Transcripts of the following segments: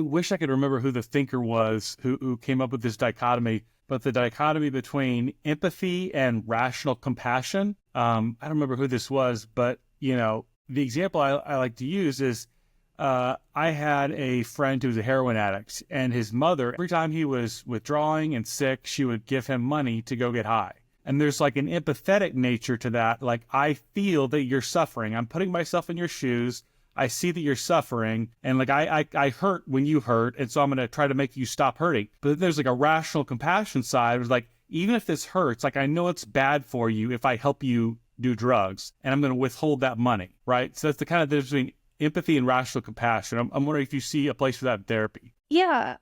wish I could remember who the thinker was who came up with this dichotomy, but the dichotomy between empathy and rational compassion. I don't remember who this was, but, the example I like to use is I had a friend who was a heroin addict, and his mother, every time he was withdrawing and sick, she would give him money to go get high. And there's like an empathetic nature to that. Like, I feel that you're suffering. I'm putting myself in your shoes. I see that you're suffering, and like I hurt when you hurt, and so I'm going to try to make you stop hurting. But then there's like a rational compassion side. It's like, even if this hurts, like, I know it's bad for you if I help you do drugs, and I'm going to withhold that money, right? So that's the kind of difference between empathy and rational compassion. I'm wondering if you see a place for that in therapy. Yeah,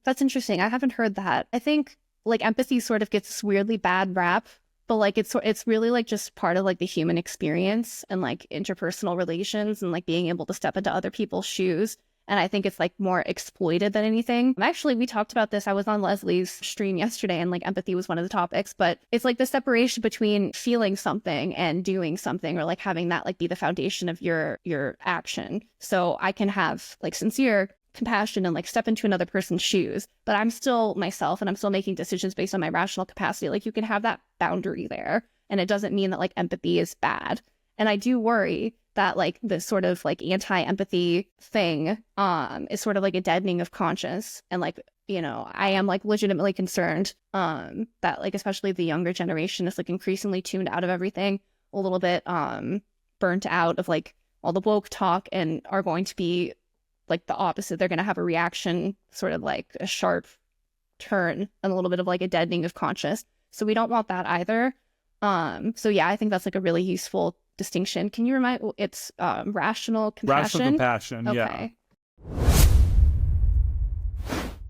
that's interesting. I haven't heard that. I think like empathy sort of gets this weirdly bad rap, but like it's really like just part of like the human experience and like interpersonal relations and like being able to step into other people's shoes. And I think it's like more exploited than anything. Actually, we talked about this. I was on Leslie's stream yesterday, and like empathy was one of the topics, but it's like the separation between feeling something and doing something, or like having that like be the foundation of your action. So I can have like sincere compassion and like step into another person's shoes, but I'm still myself and I'm still making decisions based on my rational capacity. Like, you can have that boundary there, and it doesn't mean that like empathy is bad. And I do worry that like this sort of like anti-empathy thing is sort of like a deadening of conscience. And like, I am like legitimately concerned that like especially the younger generation is like increasingly tuned out of everything, a little bit burnt out of like all the woke talk, and are going to be like the opposite. They're going to have a reaction, sort of like a sharp turn and a little bit of like a deadening of conscience. So we don't want that either. So yeah, I think that's like a really useful distinction. Can you remind, it's rational compassion? Rational compassion, okay. Yeah.